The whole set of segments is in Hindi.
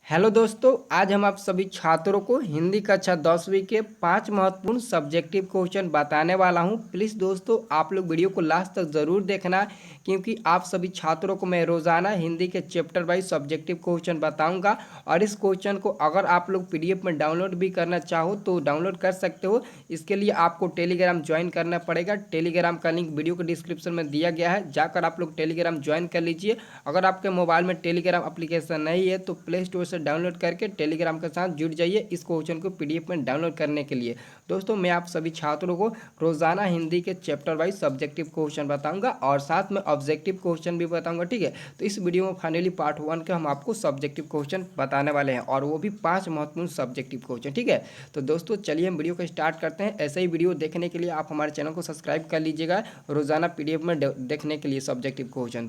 हेलो दोस्तों, आज हम आप सभी छात्रों को हिंदी कक्षा 10वीं के 5 महत्वपूर्ण सब्जेक्टिव क्वेश्चन बताने वाला हूं। प्लीज़ दोस्तों, आप लोग वीडियो को लास्ट तक ज़रूर देखना, क्योंकि आप सभी छात्रों को मैं रोज़ाना हिंदी के चैप्टर वाइज सब्जेक्टिव क्वेश्चन बताऊंगा। और इस क्वेश्चन को अगर आप लोग पीडीएफ में डाउनलोड भी करना चाहो तो डाउनलोड कर सकते हो। इसके लिए आपको टेलीग्राम ज्वाइन करना पड़ेगा। टेलीग्राम का लिंक वीडियो के डिस्क्रिप्शन में दिया गया है, जाकर आप लोग टेलीग्राम ज्वाइन कर लीजिए। अगर आपके मोबाइल में टेलीग्राम एप्लीकेशन नहीं है तो प्ले स्टोर से डाउनलोड करके टेलीग्राम के साथ जुड़ जाइए इस क्वेश्चन को पीडीएफ में डाउनलोड करने के लिए। दोस्तों, मैं आप सभी छात्रों को रोजाना हिंदी के चैप्टर वाइज सब्जेक्टिव क्वेश्चन बताऊंगा और साथ में ऑब्जेक्टिव क्वेश्चन भी बताऊंगा। ठीक है, तो इस वीडियो में फाइनली पार्ट 1 के हम आपको सब्जेक्टिव क्वेश्चन बताने वाले हैं, और वो भी 5 महत्वपूर्ण सब्जेक्टिव क्वेश्चन। ठीक है, तो दोस्तों चलिए हम वीडियो को स्टार्ट करते हैं। ऐसे ही वीडियो देखने के लिए आप हमारे चैनल को सब्सक्राइब कर लीजिएगा, रोजाना पीडीएफ में देखने के लिए सब्जेक्टिव क्वेश्चन।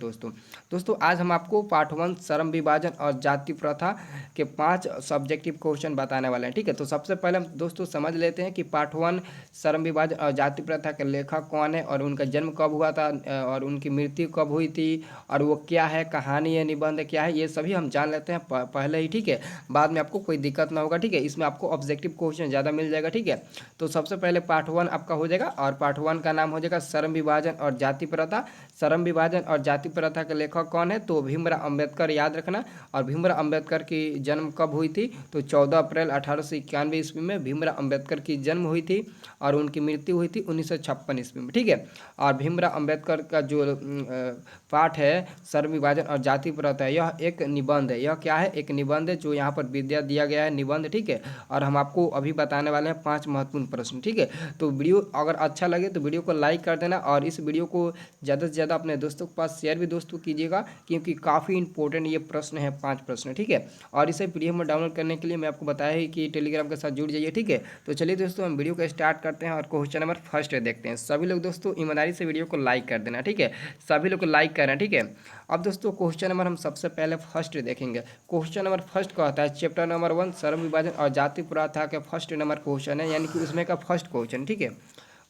दोस्तों आज हम आपको पार्ट 1 श्रम विभाजन और जाति प्रथा के 5 सब्जेक्टिव क्वेश्चन बताने वाले हैं। ठीक है, तो सबसे पहले हम दोस्तों समझ लेते हैं कि पार्ट 1 श्रम विभाजन और जाति प्रथा के लेखक कौन है, और उनका जन्म कब हुआ था, और उनकी मृत्यु कब हुई थी, और वो क्या है, कहानी है, निबंध क्या है, ये सभी हम जान लेते हैं पहले ही। ठीक है, बाद में आपको कोई दिक्कत ना होगा। ठीक है, इसमें आपको ऑब्जेक्टिव क्वेश्चन ज़्यादा मिल जाएगा। ठीक है, तो सबसे पहले पार्ट 1 आपका हो जाएगा, और पार्ट 1 का नाम हो जाएगा श्रम विभाजन और जाति प्रथा। श्रम विभाजन और जाति प्रथा के लेखक कौन है, तो भीमराव अंबेडकर, याद रखना। और भीमराव अंबेडकर की जन्म कब हुई थी, तो 14 अप्रैल 1891 ईस्वी में भीमराव अंबेडकर की जन्म हुई थी, और उनकी मृत्यु हुई थी 1956 ईस्वी में। ठीक है, और भीमराव अंबेडकर का जो पाठ है श्रम विभाजन और जाति प्रथा, यह एक निबंध है। यह क्या है, एक निबंध है जो यहाँ पर विद्या दिया गया है, निबंध। ठीक है, और हम आपको अभी बताने वाले हैं 5 महत्वपूर्ण प्रश्न। ठीक है, तो वीडियो अगर अच्छा लगे तो वीडियो को लाइक कर देना, और इस वीडियो को ज़्यादा से ज़्यादा अपने दोस्तों के पास शेयर भी दोस्तों कीजिएगा, क्योंकि काफ़ी इंपॉर्टेंट ये प्रश्न है, 5 प्रश्न। ठीक है, और इसे पीडीएफ में डाउनलोड करने के लिए मैं आपको बताया ही कि टेलीग्राम के साथ जुड़ जाइए। ठीक है, तो चलिए दोस्तों हम वीडियो को स्टार्ट करते हैं और क्वेश्चन नंबर फर्स्ट देखते हैं। सभी लोग दोस्तों ईमानदारी से वीडियो को लाइक कर देना। ठीक है, सभी लोग को लाइक करना। ठीक है, अब दोस्तों क्वेश्चन नंबर हम सबसे पहले फर्स्ट देखेंगे। क्वेश्चन नंबर फर्स्ट कहता है चैप्टर नंबर 1 श्रम विभाजन और जाति प्रथा के फर्स्ट नंबर क्वेश्चन है, यानी कि उसमें का फर्स्ट क्वेश्चन। ठीक है,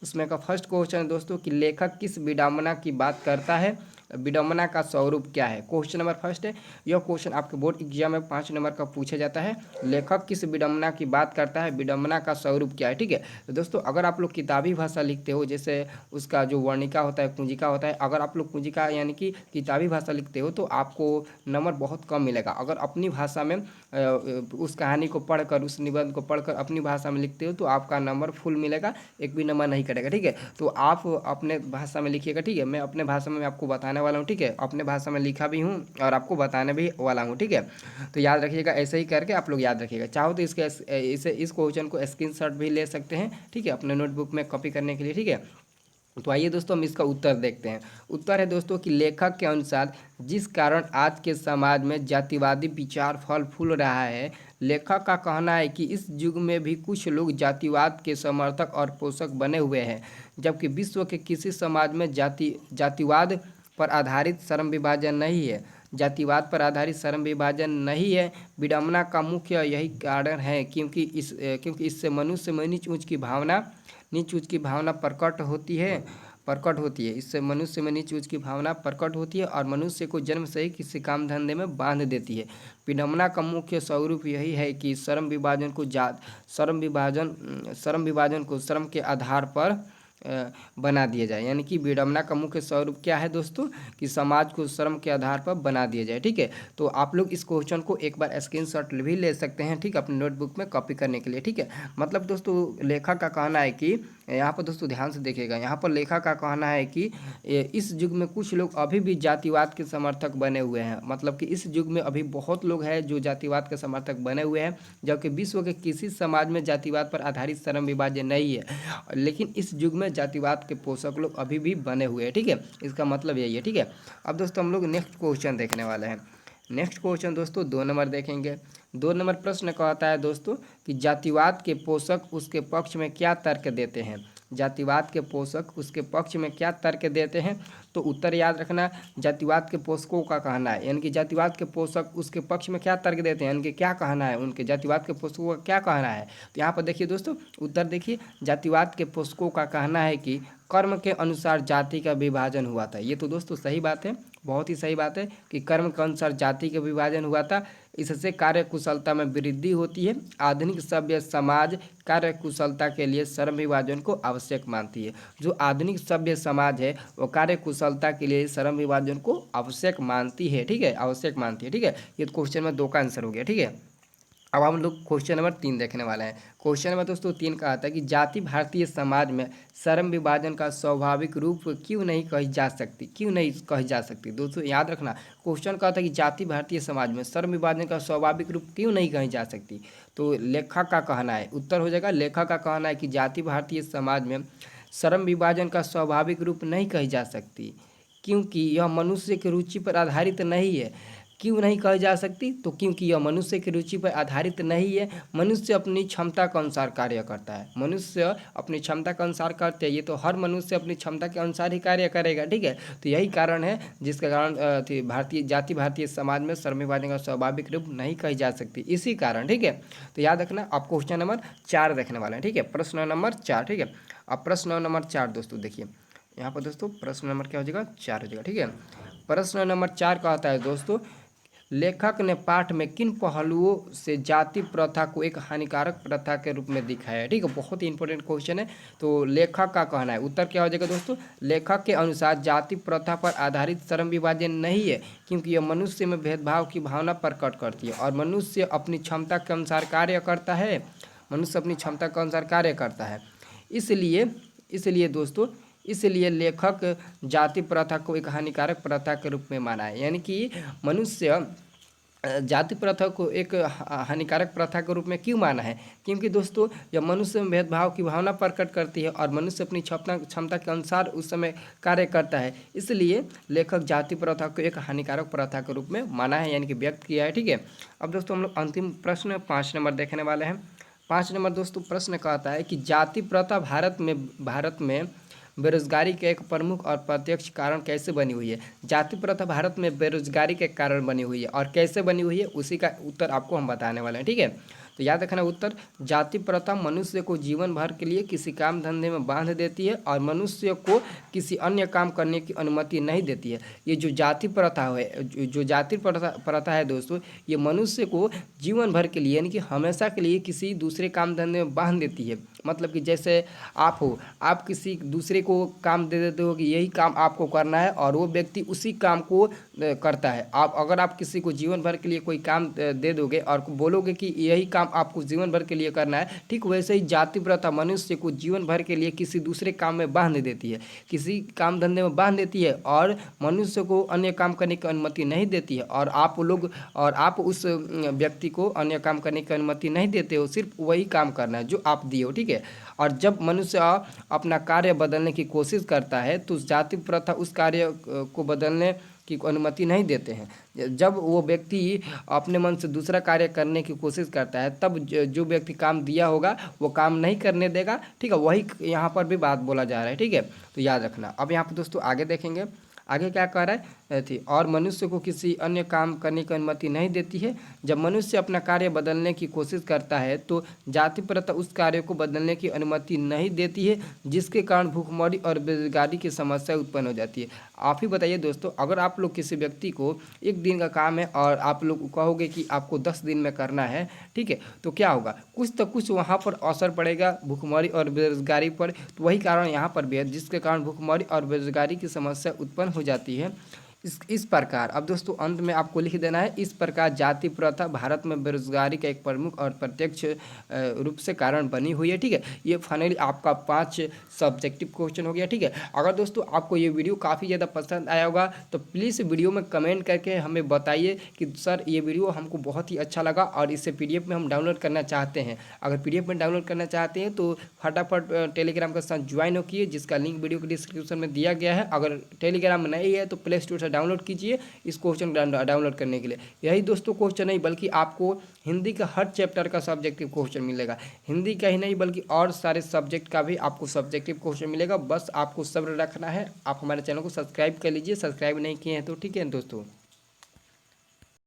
उसमें का फर्स्ट क्वेश्चन है दोस्तों कि लेखक किस विडंबना की बात करता है, विडंबना का स्वरूप क्या है। क्वेश्चन नंबर फर्स्ट है, यह क्वेश्चन आपके बोर्ड एग्जाम में 5 नंबर का पूछा जाता है। लेखक किस विडंबना की बात करता है, विडंबना का स्वरूप क्या है। ठीक है, तो दोस्तों अगर आप लोग किताबी भाषा लिखते हो, जैसे उसका जो वर्णिका होता है, कुंजिका होता है, अगर आप लोग कुंजिका यानी कि किताबी भाषा लिखते हो तो आपको नंबर बहुत कम मिलेगा। अगर अपनी भाषा में उस कहानी को पढ़कर, उस निबंध को पढ़कर अपनी भाषा में लिखते हो तो आपका नंबर फुल मिलेगा, एक भी नंबर नहीं कटेगा। ठीक है, तो आप अपने भाषा में लिखिएगा। ठीक है, मैं अपने भाषा में आपको बताने वाला हूँ। ठीक है, अपने भाषा में लिखा भी हूँ और आपको बताने भी वाला हूँ। ठीक है, तो याद रखिएगा, ऐसे ही करके आप लोग याद रखिएगा। चाहो तो इस क्वेश्चन को स्क्रीनशॉट भी ले सकते हैं। ठीक है, अपने नोटबुक में कॉपी करने के लिए। ठीक है, तो आइए दोस्तों हम इसका उत्तर देखते हैं। उत्तर है दोस्तों कि लेखक के अनुसार जिस कारण आज के समाज में जातिवादी विचार फल फूल रहा है, लेखक का कहना है कि इस युग में भी कुछ लोग जातिवाद के समर्थक और पोषक बने हुए हैं, जबकि विश्व के किसी समाज में जातिवाद पर आधारित श्रम विभाजन नहीं है। जातिवाद पर आधारित श्रम विभाजन नहीं है। विडंबना का मुख्य यही कारण है, क्योंकि इससे मनुष्य में नीच ऊंच की भावना प्रकट होती है। इससे मनुष्य में नीच ऊंच की भावना प्रकट होती है और मनुष्य को जन्म से ही किसी काम धंधे में बांध देती है। विडंबना का मुख्य स्वरूप यही है कि श्रम विभाजन को श्रम के आधार पर बना दिया जाए। यानी कि विडंबना का मुख्य स्वरूप क्या है दोस्तों, कि समाज को श्रम के आधार पर बना दिया जाए। ठीक है, तो आप लोग इस क्वेश्चन को एक बार स्क्रीनशॉट भी ले सकते हैं। ठीक है, अपने नोटबुक में कॉपी करने के लिए। ठीक है, मतलब दोस्तों लेखक का कहना है कि यहाँ पर दोस्तों ध्यान से देखिएगा, यहाँ पर लेखक का कहना है कि इस युग में कुछ लोग अभी भी जातिवाद के समर्थक बने हुए हैं। मतलब कि इस युग में अभी बहुत लोग हैं जो जातिवाद के समर्थक बने हुए हैं, जबकि विश्व के किसी समाज में जातिवाद पर आधारित श्रम विभाजन नहीं है, लेकिन इस युग में जातिवाद के पोषक लोग अभी भी बने हुए हैं। ठीक है, इसका मतलब यही है। ठीक है, अब दोस्तों हम लोग नेक्स्ट क्वेश्चन देखने वाले हैं। नेक्स्ट क्वेश्चन दोस्तों 2 नंबर देखेंगे। 2 नंबर प्रश्न कहता है दोस्तों कि जातिवाद के पोषक उसके पक्ष में क्या तर्क देते हैं। जातिवाद के पोषक उसके पक्ष में क्या तर्क देते हैं, तो उत्तर याद रखना, जातिवाद के पोषकों का कहना है, यानी कि जातिवाद के पोषक उसके पक्ष में क्या तर्क देते हैं, यानी कि क्या कहना है, उनके जातिवाद के पोषकों का क्या कहना है। तो यहाँ पर देखिए दोस्तों, उत्तर देखिए, जातिवाद के पोषकों का कहना है कि कर्म के अनुसार जाति का विभाजन हुआ था। ये तो दोस्तों सही बात है, बहुत ही सही बात है कि कर्म के अनुसार जाति का विभाजन हुआ था। इससे कार्य कुशलता में वृद्धि होती है। आधुनिक सभ्य समाज कार्य कुशलता के लिए श्रम विभाजन को आवश्यक मानती है। जो आधुनिक सभ्य समाज है वो कार्य कुशलता के लिए श्रम विभाजन को आवश्यक मानती है। ठीक है, आवश्यक मानती है। ठीक है, ये क्वेश्चन में 2 का आंसर हो गया। ठीक है, अब हम लोग क्वेश्चन नंबर 3 देखने वाले हैं। क्वेश्चन नंबर दोस्तों 3 का आता है कि जाति भारतीय समाज में श्रम विभाजन का स्वाभाविक रूप क्यों नहीं कही जा सकती, क्यों नहीं कही जा सकती। दोस्तों याद रखना, क्वेश्चन का आता है कि जाति भारतीय समाज में श्रम विभाजन का स्वाभाविक रूप क्यों नहीं कही जा सकती। तो लेखक का कहना है, उत्तर हो जाएगा लेखक का कहना है कि जाति भारतीय समाज में श्रम विभाजन का स्वाभाविक रूप नहीं कही जा सकती क्योंकि यह मनुष्य की रुचि पर आधारित नहीं है। क्यों नहीं कही जा सकती, तो क्योंकि यह मनुष्य की रुचि पर आधारित नहीं है। मनुष्य अपनी क्षमता के अनुसार कार्य करता है। मनुष्य अपनी क्षमता के अनुसार करते हैं, ये तो हर मनुष्य अपनी क्षमता के अनुसार ही कार्य करेगा। ठीक है, तो यही कारण है जिसके कारण भारतीय समाज में श्रम विभाजन का स्वाभाविक रूप नहीं कही जा सकती, इसी कारण। ठीक है, तो याद रखना, आप क्वेश्चन नंबर 4 देखने वाले हैं। ठीक है, प्रश्न नंबर 4। ठीक है, अब प्रश्न नंबर 4 दोस्तों देखिए यहाँ पर दोस्तों प्रश्न नंबर क्या हो जाएगा, 4 हो जाएगा। ठीक है, प्रश्न नंबर 4 का आता है दोस्तों, लेखक ने पाठ में किन पहलुओं से जाति प्रथा को एक हानिकारक प्रथा के रूप में दिखाया है। ठीक है, बहुत ही इंपॉर्टेंट क्वेश्चन है। तो लेखक का कहना है, उत्तर क्या हो जाएगा दोस्तों, लेखक के अनुसार जाति प्रथा पर आधारित श्रम विभाजन नहीं है क्योंकि यह मनुष्य में भेदभाव की भावना प्रकट करती है और मनुष्य अपनी क्षमता के अनुसार कार्य करता है। मनुष्य अपनी क्षमता के अनुसार कार्य करता है। इसलिए दोस्तों, इसलिए लेखक जाति प्रथा को एक हानिकारक प्रथा के रूप में माना है। यानी कि मनुष्य जाति प्रथा को एक हानिकारक प्रथा के रूप में क्यों माना है, क्योंकि दोस्तों यह मनुष्य में भेदभाव की भावना प्रकट करती है और मनुष्य अपनी क्षमता के अनुसार उस समय कार्य करता है। इसलिए लेखक जाति प्रथा को एक हानिकारक प्रथा के रूप में माना है, यानी कि व्यक्त किया है। ठीक है, अब दोस्तों हम लोग अंतिम प्रश्न 5 नंबर देखने वाले हैं। 5 नंबर दोस्तों प्रश्न कहता है कि जाति प्रथा भारत में बेरोजगारी के एक प्रमुख और प्रत्यक्ष कारण कैसे बनी हुई है। जाति प्रथा भारत में बेरोजगारी के कारण बनी हुई है और कैसे बनी हुई है उसी का उत्तर आपको हम बताने वाले हैं। ठीक है, तो याद रखना उत्तर, जाति प्रथा मनुष्य को जीवन भर के लिए किसी काम धंधे में बांध देती है और मनुष्य को किसी अन्य काम करने की अनुमति नहीं देती है। ये जो जाति प्रथा है, जो जाति प्रथा है दोस्तों, ये मनुष्य को जीवन भर के लिए यानी कि हमेशा के लिए किसी दूसरे काम धंधे में बांध देती है। मतलब कि जैसे आप हो, आप किसी दूसरे को काम दे देते हो कि यही काम आपको करना है और वो व्यक्ति उसी काम को करता है। अगर आप किसी को जीवन भर के लिए कोई काम दे दोगे और बोलोगे कि यही काम आपको जीवन भर के लिए करना है, ठीक वैसे ही जाति प्रथा मनुष्य को जीवन भर के लिए किसी दूसरे काम में बांध देती है, किसी काम धंधे में बांध देती है और मनुष्य को अन्य काम करने की अनुमति नहीं देती है। और आप उस व्यक्ति को अन्य काम करने की अनुमति नहीं देते हो, सिर्फ वही काम करना है जो आप दिए हो। ठीक है, और जब मनुष्य अपना कार्य बदलने की कोशिश करता है तो जाति प्रथा उस कार्य को बदलने की अनुमति नहीं देते हैं। जब वो व्यक्ति अपने मन से दूसरा कार्य करने की कोशिश करता है तब जो व्यक्ति काम दिया होगा वो काम नहीं करने देगा। ठीक है, वही यहाँ पर भी बात बोला जा रहा है। ठीक है, तो याद रखना। अब यहाँ पर दोस्तों आगे देखेंगे, आगे क्या कह रहा है थी, और मनुष्य को किसी अन्य काम करने की अनुमति नहीं देती है। जब मनुष्य अपना कार्य बदलने की कोशिश करता है तो जाति प्रथा उस कार्य को बदलने की अनुमति नहीं देती है, जिसके कारण भूखमरी और बेरोजगारी की समस्या उत्पन्न हो जाती है। आप ही बताइए दोस्तों, अगर आप लोग किसी व्यक्ति को 1 दिन का काम है और आप लोग कहोगे कि आपको 10 दिन में करना है, ठीक है, तो क्या होगा, कुछ तो कुछ वहाँ पर असर पड़ेगा भूखमरी और बेरोजगारी पर। तो वही कारण यहाँ पर भी है जिसके कारण भूखमरी और बेरोजगारी की समस्या उत्पन्न हो जाती है। इस प्रकार अब दोस्तों अंत में आपको लिख देना है, इस प्रकार जाति प्रथा भारत में बेरोजगारी का एक प्रमुख और प्रत्यक्ष रूप से कारण बनी हुई है। ठीक है, ये फाइनली आपका 5 सब्जेक्टिव क्वेश्चन हो गया। ठीक है, अगर दोस्तों आपको ये वीडियो काफ़ी ज़्यादा पसंद आया होगा तो प्लीज़ वीडियो में कमेंट करके हमें बताइए कि सर ये वीडियो हमको बहुत ही अच्छा लगा और इसे PDF में हम डाउनलोड करना चाहते हैं। अगर PDF में डाउनलोड करना चाहते हैं तो फटाफट टेलीग्राम के साथ ज्वाइन हो कीजिए, जिसका लिंक वीडियो के डिस्क्रिप्शन में दिया गया है। अगर टेलीग्राम में नहीं है तो प्ले स्टोर से डाउनलोड कीजिए इस क्वेश्चन डाउनलोड करने के लिए। यही दोस्तों क्वेश्चन नहीं बल्कि आपको हिंदी का हर चैप्टर का सब्जेक्टिव क्वेश्चन मिलेगा। हिंदी का ही नहीं बल्कि और सारे सब्जेक्ट का भी आपको सब्जेक्टिव क्वेश्चन मिलेगा। बस आपको सब्र रखना है। आप हमारे चैनल को सब्सक्राइब कर लीजिए, सब्सक्राइब नहीं किए हैं तो। ठीक है दोस्तों।